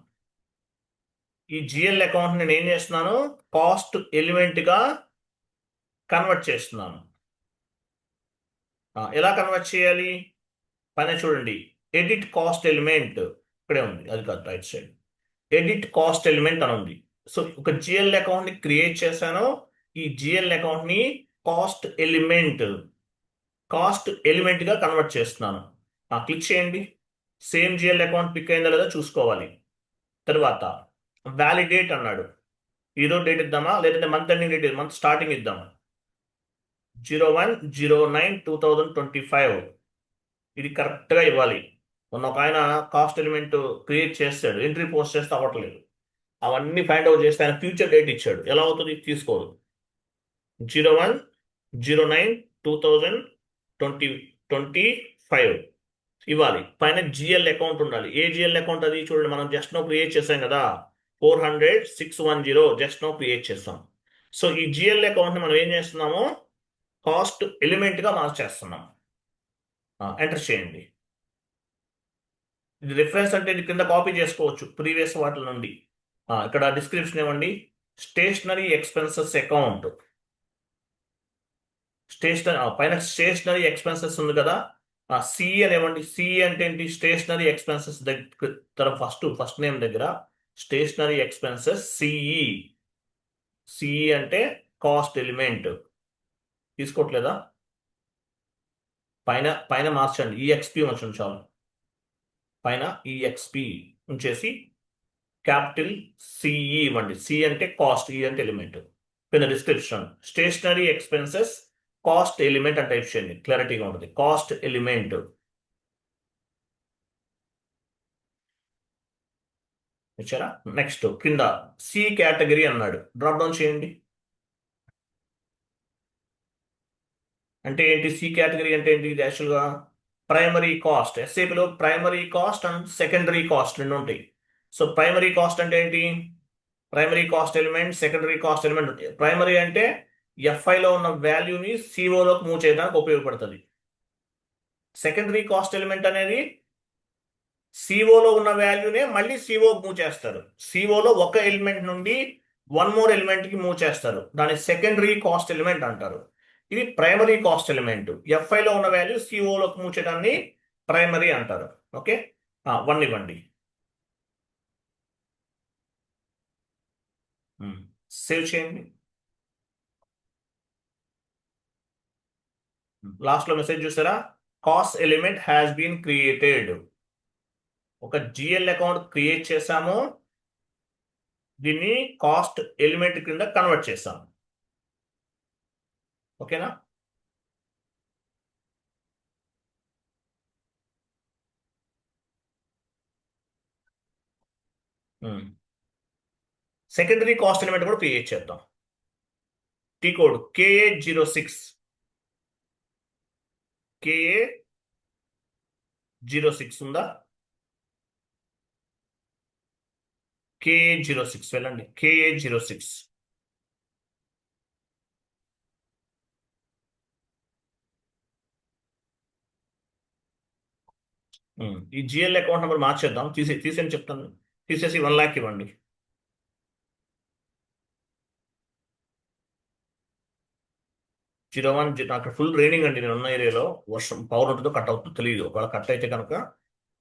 ఈ GL అకౌంట్ నేను ఏం చేస్తున్నాను, కాస్ట్ ఎలిమెంట్ గా కన్వర్ట్ చేస్తున్నాను. ఎలా కన్వర్ట్ చేయాలి? పైన చూడండి, ఎడిట్ కాస్ట్ ఎలిమెంట్ ఇక్కడే ఉంది, అది కాదు right side, edit cost element అని ఉంది. సో ఒక జిఎల్ అకౌంట్ని క్రియేట్ చేశాను. ఈ జిఎల్ అకౌంట్ని కాస్ట్ ఎలిమెంట్గా కన్వర్ట్ చేస్తున్నాను. క్లిక్ చేయండి. సేమ్ జిఎల్ అకౌంట్ పిక్ అయిందా లేదా చూసుకోవాలి. తర్వాత వ్యాలిడేట్ అన్నాడు. ఈరోజు డేట్ ఇద్దామా, లేదంటే month ending date, month starting ఇద్దామా? 01/09/2025 ఇది కరెక్ట్గా ఇవ్వాలి. మొన్న ఒక ఆయన కాస్ట్ ఎలిమెంట్ క్రియేట్ చేస్తాడు, ఎంట్రీ పోస్ట్ చేస్తే అవ్వట్లేదు. అవన్నీ ఫైండ్ అవుట్ చేస్తే ఆయన ఫ్యూచర్ డేట్ ఇచ్చాడు. ఎలా అవుతుంది? తీసుకోదు. 01/09/2025 ఇవ్వాలి. పైన జిఎల్ అకౌంట్ ఉండాలి. ఏ జిఎల్ అకౌంట్ అది? చూడండి, మనం జస్ట్ నో క్రియేట్ చేసాం కదా, 400,610 జస్ట్ నో క్రియేట్ చేస్తాం. సో ఈ జిఎల్ అకౌంట్ని మనం ఏం చేస్తున్నాము? కాస్ట్ ఎలిమెంట్గా మార్చేస్తున్నాం. ఎంటర్ చేయండి. ఇది రిఫరెన్స్ అంటే ఇది కింద కాపీ చేసుకోవచ్చు ప్రీవియస్ వాటి నుండి. ఇక్కడ డిస్క్రిప్షన్ ఇవ్వండి. స్టేషనరీ ఎక్స్పెన్సెస్ అకౌంట్, పైన స్టేషనరీ ఎక్స్పెన్సెస్ ఉంది కదా, సిఈ అని ఇవ్వండి. సిఈ అంటే ఏంటి? స్టేషనరీ ఎక్స్పెన్సెస్ దగ్గర ఫస్ట్ నేమ్ దగ్గర స్టేషనరీ ఎక్స్పెన్సెస్ సిఈ. సిఈ అంటే కాస్ట్ ఎలిమెంట్. తీసుకోవట్లేదా? పైన పైన మార్చండి, ఈఎక్స్పి ఉంచండి చాలు. పైన ఈఎక్స్పి ఉంచేసి క్యాపిటల్ సిఈ ఇవ్వండి. సి అంటే కాస్ట్, ఈ అంటే ఎలిమెంట్. పైన description stationery expenses cost element అని టైప్ చేయండి, క్లారిటీగా ఉంటుంది. కాస్ట్ ఎలిమెంట్ ఇచ్చారా? నెక్స్ట్ కింద సి కేటగిరీ అన్నాడు, డ్రాప్ డౌన్ చేయండి. అంటే ఏంటి? సి కేటగిరీ అంటే ఏంటి? ఇది యాక్చువల్గా ప్రైమరీ కాస్ట్. ఎస్ఏపిలో primary cost and secondary cost రెండు ఉంటాయి. సో ప్రైమరీ కాస్ట్ అంటే ఏంటి? Primary cost element, secondary cost element ఉంటాయి. ప్రైమరీ అంటే ఎఫ్ఐలో ఉన్న వాల్యూని సిఓలోకి మూవ్ చేయడానికి ఉపయోగపడుతుంది. సెకండరీ కాస్ట్ ఎలిమెంట్ అనేది సిఓలో ఉన్న వాల్యూనే మళ్ళీ సిఓకి మూవ్ చేస్తారు. సిఓలో ఒక ఎలిమెంట్ నుండి వన్ మోర్ ఎలిమెంట్కి మూవ్ చేస్తారు. దాన్ని సెకండరీ కాస్ట్ ఎలిమెంట్ అంటారు. ఇది ప్రైమరీ కాస్ట్ ఎలిమెంట్. ఎఫ్ఐలో ఉన్న వాల్యూ సిఓలోకి మూవ్ చేయడాన్ని ప్రైమరీ అంటారు. ఓకే, 1 ఇవ్వండి. సేవ్ చేయండి. లాస్ట్లో మెసేజ్ చూసారా? Cost element has been created. ఒక జిఎల్ అకౌంట్ క్రియేట్ చేసాము, దీన్ని కాస్ట్ ఎలిమెంట్ కింద కన్వర్ట్ చేసాము. ఓకేనా? సెకండరీ కాస్ట్ ఎలిమెంట్ కూడా క్రియేట్ చేద్దాం. టీ కోడ్ KA06 ఉందా? KA06 వెళ్ళండి. KA06 ఈ జిఎల్ అకౌంట్ నెంబర్ మార్చేద్దాం. తీసేని చెప్తాను. తీసేసి 1 lakh ఇవ్వండి. 01 నాకు ఫుల్ రైనింగ్ అండి. నేను ఉన్న ఏరియాలో వర్షం, పవర్ ఉంటుందో కట్ అవుతుందో తెలియదు. ఒకవేళ కట్ అయితే కనుక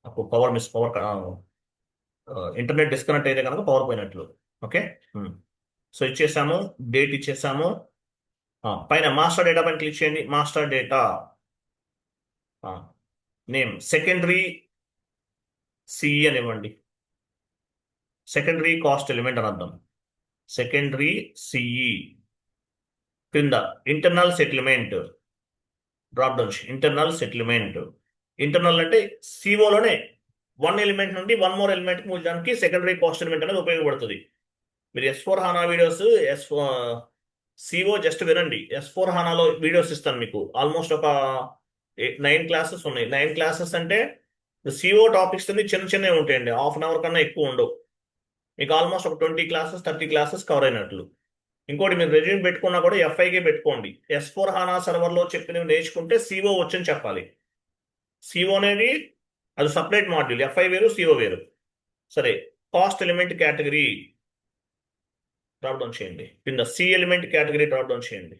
నాకు పవర్ ఇంటర్నెట్ డిస్కనెక్ట్ అయితే కనుక పవర్ పోయినట్లు. ఓకే, సో ఇచ్చేసాము, డేట్ ఇచ్చేసాము. పైన మాస్టర్ డేటా పైన క్లిక్ చేయండి. Master data name secondary CE అని ఇవ్వండి. సెకండరీ కాస్ట్ ఎలిమెంట్ అని అర్థం. సెకండరీ సిఈ క్రింద internal settlement, drop down internal settlement. Internal అంటే సిఓలోనే వన్ ఎలిమెంట్ నుండి వన్ మోర్ ఎలిమెంట్కి మూవ్ చేయడానికి సెకండరీ కాస్ట్ ఎలిమెంట్ అనేది ఉపయోగపడుతుంది. మీరు S4 HANA videos CO just వినండి. S4 HANAలో వీడియోస్ ఇస్తాను మీకు. ఆల్మోస్ట్ ఒక 9 క్లాసెస్ ఉన్నాయి. 9 క్లాసెస్ అంటే సిఓ టాపిక్స్ అన్ని చిన్న చిన్నవి ఉంటాయండి. ½ an hour కన్నా ఎక్కువ ఉండవు. మీకు ఆల్మోస్ట్ ఒక 20 క్లాసెస్ 30 క్లాసెస్ కవర్ అయినట్లు. ఇంకోటి, మీరు రెజ్యూమ్ పెట్టుకున్నా కూడా FIకే పెట్టుకోండి. S4 HANA సర్వర్లో చెప్పినవి నేర్చుకుంటే సిఓ వచ్చని చెప్పాలి. సిఓ అనేది అది సపరేట్ మాడ్యూల్. FI వేరు, సిఓ వేరు. సరే, cost element category drop down చేయండి. కింద C element category drop down చేయండి.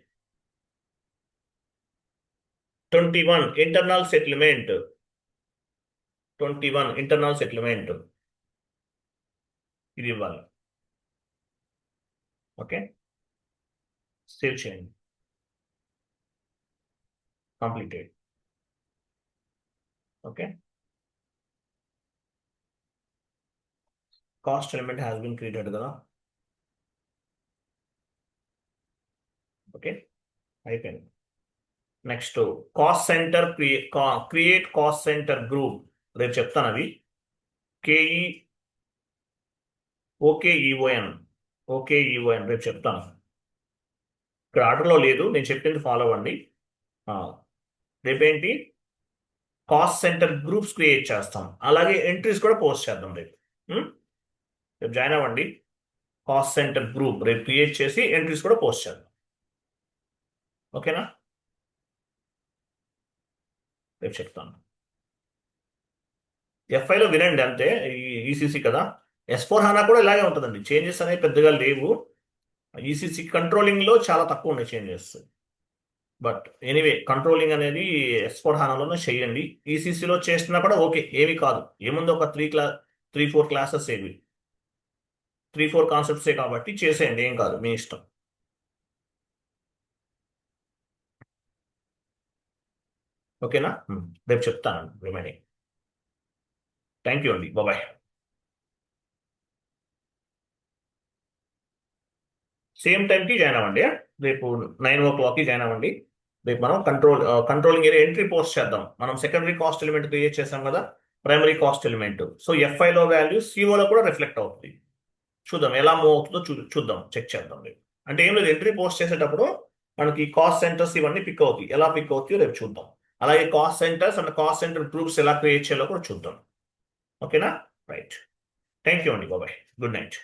21 ఇంటర్నల్ సెటిల్మెంట్. 21 ఇంటర్నల్ సెటిల్మెంట్ ఇది ఇవ్వాలి. ఓకే, సేవ్ చేయండి. Completed. Okay, cost element has been created కదా. ఓకే, అయిపోయింది. Next cost center create cost center group. రేపు చెప్తాను అవి. కేఈ ఓకేఈఓఎన్ ఓకేఈఓఎన్ రేపు చెప్తాను. ఇక్కడ ఆర్డర్లో లేదు, నేను చెప్పింది ఫాలో అవ్వండి. రేపేంటి కాస్ట్ సెంటర్ గ్రూప్స్ క్రియేట్ చేస్తాం, అలాగే ఎంట్రీస్ కూడా పోస్ట్ చేద్దాం రేపు. రేపు జాయిన్ అవ్వండి. కాస్ట్ సెంటర్ గ్రూప్ రేపు క్రియేట్ చేసి ఎంట్రీస్ కూడా పోస్ట్ చేద్దాం. ఓకేనా, రేపు చెప్తాను. ఎఫ్ఐలో వినండి అంతే, ఈసీసీ కదా. S4 HANA కూడా ఇలాగే ఉంటుందండి, చేంజెస్ అనేవి పెద్దగా లేవు. ఈసీసీ కంట్రోలింగ్లో చాలా తక్కువ ఉన్నాయి చేంజెస్. బట్ ఎనీవే కంట్రోలింగ్ అనేది S4 HANAలోనే చేయండి. ఈసీసీలో చేసినా కూడా ఓకే, ఏమి కాదు. ఏముందో ఒక 3-4 క్లాసెస్ ఏవి 3-4 కాన్సెప్ట్సే కాబట్టి చేసేయండి, ఏం కాదు, మీ ఇష్టం. ఓకేనా, రేపు చెప్తాను రిమైనింగ్. థ్యాంక్ యూ అండి, బాయ్. సేమ్ టైంకి జాయిన్ అవ్వండి. రేపు 9 o'clockకి జాయిన్ అవ్వండి. రేపు మనం కంట్రోలింగ్ ఏరియా ఎంట్రీ పోస్ట్ చేద్దాం. మనం సెకండరీ కాస్ట్ ఎలిమెంట్ క్రియేట్ చేసాం కదా, ప్రైమరీ కాస్ట్ ఎలిమెంట్. సో ఎఫ్ఐలో వాల్యూ సిఓలో కూడా రిఫ్లెక్ట్ అవుతుంది. చూద్దాం ఎలా మూవ్ అవుతుందో చూద్దాం, చెక్ చేద్దాం రేపు. అంటే ఏం లేదు, ఎంట్రీ పోస్ట్ చేసేటప్పుడు మనకి కాస్ట్ సెంటర్స్ ఇవన్నీ పిక్ అవుతాయి. ఎలా పిక్ అవుతాయో రేపు చూద్దాం. అలాగే cost centres and cost centre groups ఎలా క్రియేట్ చేయాలో కూడా చూద్దాం. ఓకేనా, రైట్. థ్యాంక్ యూ అండి, బాయ్. Good night.